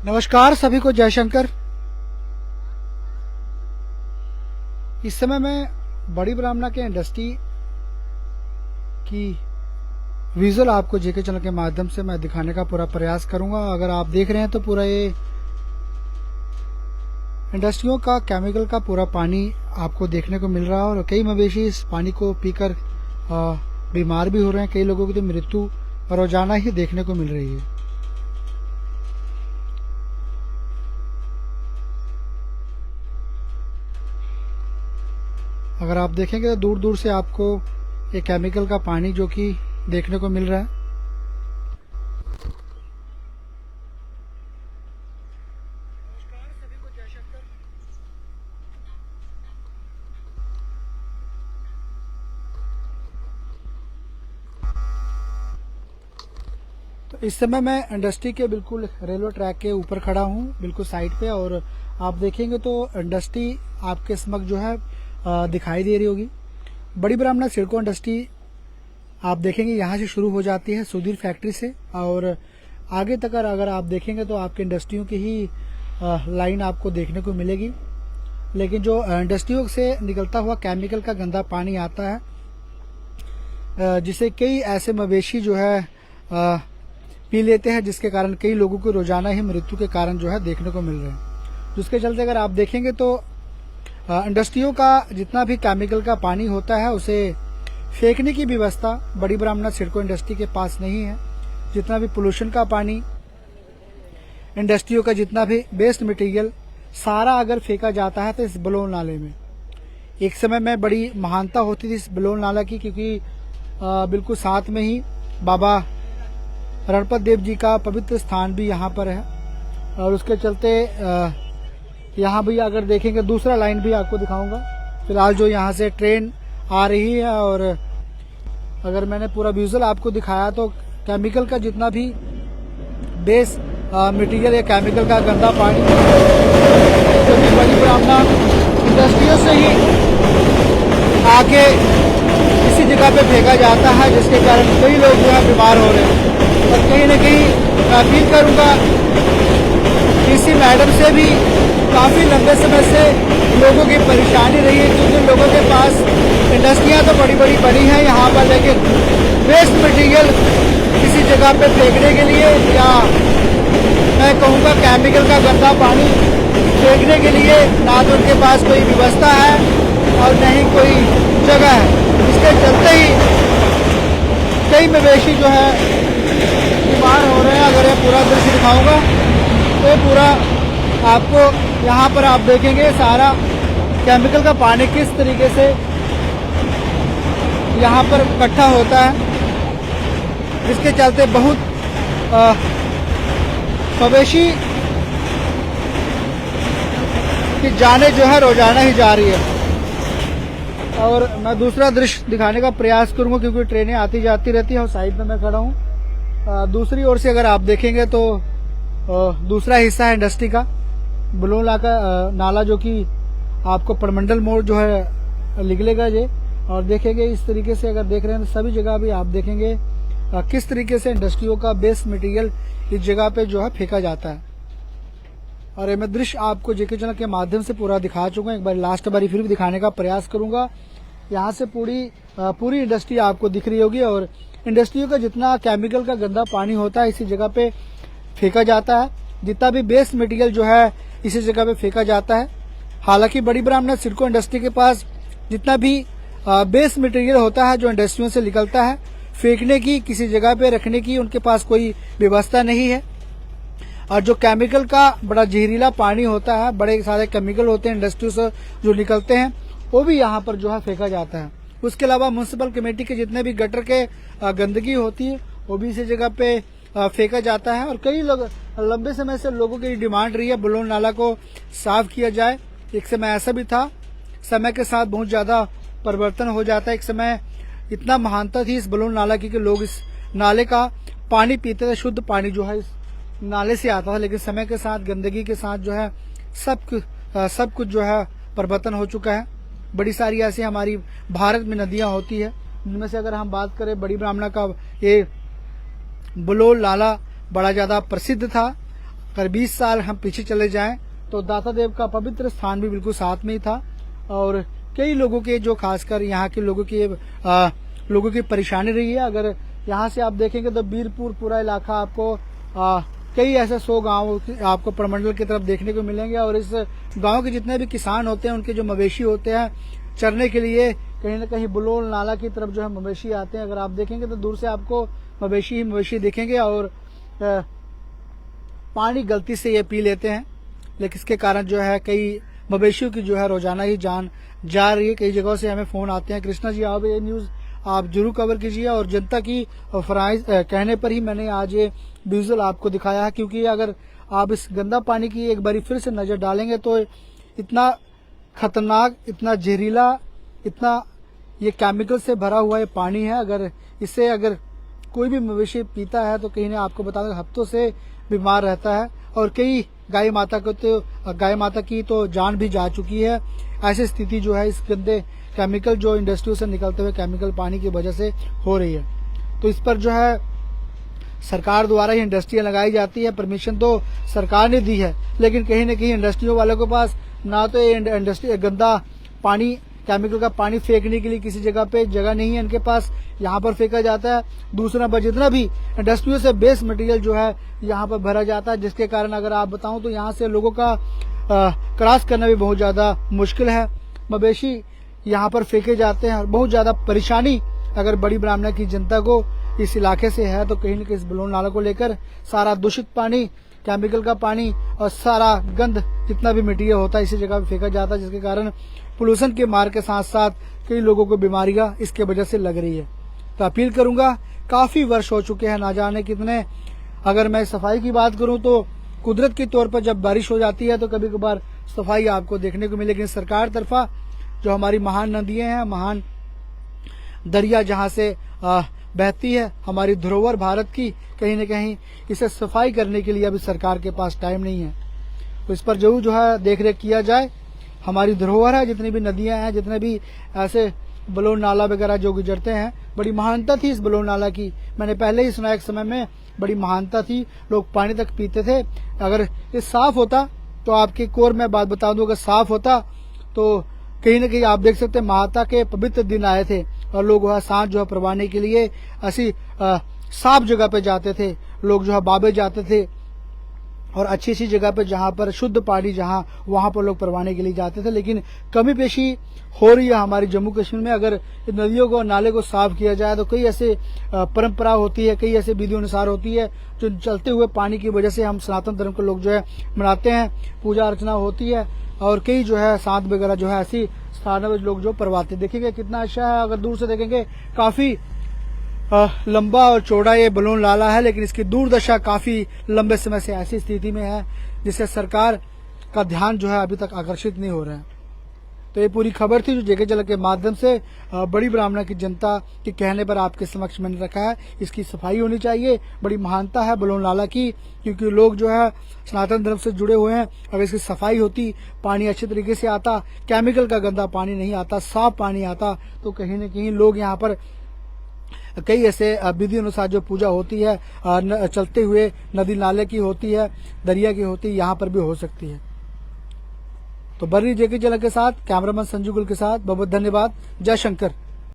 नमस्कार सभी को, जयशंकर। इस समय मैं बड़ी ब्राह्मणा के इंडस्ट्री की विजुअल आपको जेके चैनल के माध्यम से मैं दिखाने का पूरा प्रयास करूंगा। अगर आप देख रहे हैं तो पूरा ये इंडस्ट्रियों का केमिकल का पूरा पानी आपको देखने को मिल रहा है और कई मवेशी इस पानी को पीकर बीमार भी हो रहे हैं। कई लोगों की तो मृत्यु रोजाना ही देखने को मिल रही है। अगर आप देखेंगे तो दूर दूर से आपको ये केमिकल का पानी जो कि देखने को मिल रहा है। नमस्कार सभी को, जयशंकर। तो इस समय मैं इंडस्ट्री के बिल्कुल रेलवे ट्रैक के ऊपर खड़ा हूँ, बिल्कुल साइड पे, और आप देखेंगे तो इंडस्ट्री आपके समक्ष जो है दिखाई दे रही होगी। बड़ी ब्राह्मणा सिडको इंडस्ट्री आप देखेंगे यहाँ से शुरू हो जाती है सुधीर फैक्ट्री से, और आगे तक अगर आप देखेंगे तो आपके इंडस्ट्रियों की ही लाइन आपको देखने को मिलेगी। लेकिन जो इंडस्ट्रियों से निकलता हुआ केमिकल का गंदा पानी आता है, जिसे कई ऐसे मवेशी जो है पी लेते हैं, जिसके कारण कई लोगों को रोजाना ही मृत्यु के कारण जो है देखने को मिल रहे हैं। जिसके चलते अगर आप देखेंगे तो इंडस्ट्रियों का जितना भी केमिकल का पानी होता है उसे फेंकने की व्यवस्था बड़ी ब्राह्मणा सिडको इंडस्ट्री के पास नहीं है। जितना भी पोल्यूशन का पानी, इंडस्ट्रियों का जितना भी वेस्ट मटेरियल सारा अगर फेंका जाता है तो इस बलौन नाले में। एक समय में बड़ी महानता होती थी इस बलौन नाला की, क्योंकि बिल्कुल साथ में ही बाबा रणपत देव जी का पवित्र स्थान भी यहाँ पर है। और उसके चलते यहाँ भी अगर देखेंगे दूसरा लाइन भी आपको दिखाऊंगा। फिलहाल जो यहाँ से ट्रेन आ रही है, और अगर मैंने पूरा विजुअल आपको दिखाया तो केमिकल का जितना भी बेस मटेरियल या केमिकल का गंदा पानी जो भी बड़ी ब्राह्मणा इंडस्ट्रियों से ही आके इसी जगह पे फेंका जाता है, जिसके कारण कई लोग जो है बीमार हो रहे हैं। और कहीं न कहीं मैं अपील करूँगा किसी मैडम से भी काफ़ी लंबे समय से लोगों की परेशानी रही है, क्योंकि लोगों के पास इंडस्ट्रियां तो बड़ी बड़ी बनी हैं यहाँ पर, लेकिन वेस्ट मटेरियल किसी जगह पे फेंकने के लिए, या मैं कहूँगा केमिकल का गंदा पानी फेंकने के लिए ना तो उनके पास कोई व्यवस्था है और न ही कोई जगह है। इसके चलते ही कई मवेशी जो है बीमार हो रहे हैं। अगर ये पूरा दृश्य दिखाऊंगा तो पूरा आपको यहाँ पर आप देखेंगे सारा केमिकल का पानी किस तरीके से यहाँ पर इकट्ठा होता है, जिसके चलते बहुत मवेशी की जानें जो है रोजाना ही जा रही है। और मैं दूसरा दृश्य दिखाने का प्रयास करूंगा, क्योंकि ट्रेनें आती जाती रहती है और साइड में मैं खड़ा हूँ। दूसरी ओर से अगर आप देखेंगे तो दूसरा हिस्सा है इंडस्ट्री का बलौन नाला, जो कि आपको परमंडल मोड़ जो है निकलेगा ये। और देखेंगे इस तरीके से, अगर देख रहे हैं तो सभी जगह भी आप देखेंगे किस तरीके से इंडस्ट्रियों का वेस्ट मटेरियल इस जगह पे जो है फेंका जाता है। और मैं दृश्य आपको जेके चैनल के माध्यम से पूरा दिखा चुका हूँ। एक बार लास्ट बारी फिर भी दिखाने का प्रयास करूंगा। यहाँ से पूरी इंडस्ट्री आपको दिख रही होगी, और इंडस्ट्रियों का जितना केमिकल का गंदा पानी होता है इसी जगह पे फेंका जाता है। जितना भी वेस्ट मटेरियल जो है इसी जगह पे फेंका जाता है। हालांकि बड़ी ब्राह्मणा सिडको इंडस्ट्री के पास जितना भी वेस्ट मटेरियल होता है जो इंडस्ट्रियों से निकलता है, फेंकने की, किसी जगह पे रखने की उनके पास कोई व्यवस्था नहीं है। और जो केमिकल का बड़ा जहरीला पानी होता है, बड़े सारे केमिकल होते हैं इंडस्ट्री से जो निकलते हैं, वो भी यहाँ पर जो है फेंका जाता है। उसके अलावा म्युनिसिपल कमेटी के जितने भी गटर के गंदगी होती है वो भी इसी जगह पे फेंका जाता है। और कई लोग लंबे समय से लोगों की डिमांड रही है बलौन नाला को साफ किया जाए। एक समय ऐसा भी था, समय के साथ बहुत ज्यादा परिवर्तन हो जाता है। एक समय इतना महानता थी इस बलौन नाला की कि लोग इस नाले का पानी पीते थे, शुद्ध पानी जो है इस नाले से आता था। लेकिन समय के साथ गंदगी के साथ जो है सब कुछ जो है परिवर्तन हो चुका है। बड़ी सारी ऐसी हमारी भारत में नदियां होती है, जिनमें से अगर हम बात करें बड़ी ब्राह्मणा का ये बलौन नाला बड़ा ज्यादा प्रसिद्ध था। अगर 20 साल हम पीछे चले जाएं तो दाता देव का पवित्र स्थान भी बिल्कुल साथ में ही था और कई लोगों के जो खासकर यहाँ के लोगों की परेशानी रही है। अगर यहाँ से आप देखेंगे तो बीरपुर पूरा इलाका आपको कई ऐसे 100 गांव आपको प्रमंडल की तरफ देखने को मिलेंगे और इस गांव के जितने भी किसान होते हैं उनके जो मवेशी होते हैं चरने के लिए कहीं ना कहीं बुलोल नाला की तरफ जो है मवेशी आते हैं। अगर आप देखेंगे तो दूर से आपको मवेशी ही मवेशी दिखेंगे और पानी गलती से ये पी लेते हैं, लेकिन इसके कारण जो है कई मवेशियों की जो है रोजाना ही जान जा रही है। कई जगहों से हमें फोन आते हैं, कृष्णा जी आप ये न्यूज आप जरूर कवर कीजिए और जनता की फरमाइश कहने पर ही मैंने आज ये विजुअल आपको दिखाया है, क्योंकि अगर आप इस गंदा पानी की एक बारी फिर से नजर डालेंगे तो इतना खतरनाक, इतना जहरीला, इतना ये केमिकल से भरा हुआ ये पानी है। अगर इसे अगर कोई भी मवेशी पीता है तो कहीं ने आपको बता दें हफ्तों से बीमार रहता है और कई गाय माता की तो जान भी जा चुकी है। ऐसी स्थिति जो है इस गंदे केमिकल जो इंडस्ट्री से निकलते हुए केमिकल पानी की वजह से हो रही है। तो इस पर जो है सरकार द्वारा ही इंडस्ट्रियां लगाई जाती है, परमिशन तो सरकार ने दी है, लेकिन कहीं न कहीं इंडस्ट्रियों वालों के पास ना तो ये इंडस्ट्री गंदा पानी केमिकल का पानी फेंकने के लिए किसी जगह पे जगह नहीं है इनके पास, यहाँ पर फेंका जाता है। दूसरा नंबर जितना भी इंडस्ट्रियों से बेस्ट मटेरियल जो है यहाँ पर भरा जाता है, जिसके कारण अगर आप बताऊं तो यहाँ से लोगों का क्रॉस करना भी बहुत ज्यादा मुश्किल है। मवेशी यहाँ पर फेंके जाते हैं, बहुत ज्यादा परेशानी अगर बड़ी ब्राह्मणा की जनता को इस इलाके से है तो कहीं न कहीं इस बुलोल नाला को लेकर सारा दूषित पानी, केमिकल का पानी और सारा गंद जितना भी मटीरियल होता है इसी जगह पे फेंका जाता है, जिसके कारण पोल्यूशन के मार के साथ साथ कई लोगों को बीमारियां इसके वजह से लग रही है। तो अपील करूंगा, काफी वर्ष हो चुके हैं, ना जाने कितने। अगर मैं सफाई की बात करूं तो कुदरत के तौर पर जब बारिश हो जाती है तो कभी कभार सफाई आपको देखने को मिलेगी, लेकिन सरकार तरफा जो हमारी महान नदियां हैं, महान दरिया जहां से बहती है, हमारी धरोहर भारत की, कहीं न कहीं इसे सफाई करने के लिए अभी सरकार के पास टाइम नहीं है। तो इस पर जरूर जो है देख रेख किया जाए। हमारी धरोहर है, जितनी भी नदियां हैं, जितने भी ऐसे बुलोल नाला वगैरह जो गुजरते हैं, बड़ी महानता थी इस बुलोल नाला की। मैंने पहले ही सुना एक समय में बड़ी महानता थी, लोग पानी तक पीते थे। अगर ये साफ होता तो आपके कोर में बात बता दूं, अगर साफ होता तो कहीं न कहीं आप देख सकते हैं माता के पवित्र दिन आए थे और लोग वह सांझ जो है प्रवाहने के लिए ऐसी साफ जगह पे जाते थे, लोग जो है बाबे जाते थे और अच्छी सी जगह पे जहां पर शुद्ध पानी जहां वहां पर लोग प्रवाहने के लिए जाते थे। लेकिन कमी पेशी हो रही है हमारी जम्मू कश्मीर में। अगर नदियों को नाले को साफ किया जाए तो कई ऐसे परंपरा होती है, कई ऐसे विधि अनुसार होती है जो चलते हुए पानी की वजह से हम सनातन धर्म के लोग जो है मनाते हैं, पूजा अर्चना होती है और कई जो है सांत वगैरह जो है ऐसी स्थानों में लोग जो परवाते। देखेंगे कितना अच्छा है, अगर दूर से देखेंगे काफी लंबा और चौड़ा ये बुलोल नाला है, लेकिन इसकी दुर्दशा काफी लंबे समय से ऐसी स्थिति में है जिससे सरकार का ध्यान जो है अभी तक आकर्षित नहीं हो रहा है। तो ये पूरी खबर थी जो जेके झलक के माध्यम से बड़ी ब्राह्मणा की जनता के कहने पर आपके समक्ष मैंने रखा है। इसकी सफाई होनी चाहिए, बड़ी महानता है बुलोल नाला की, क्योंकि लोग जो है सनातन धर्म से जुड़े हुए हैं। अगर इसकी सफाई होती, पानी अच्छे तरीके से आता, केमिकल का गंदा पानी नहीं आता, साफ पानी आता, तो कहीं न कहीं लोग यहाँ पर कई ऐसे विधि अनुसार जो पूजा होती है चलते हुए नदी नाले की होती है, दरिया की होती है, यहाँ पर भी हो सकती है। तो बर्री जेके झलक के साथ कैमरामैन संजू गुल के साथ बहुत धन्यवाद। जय शंकर।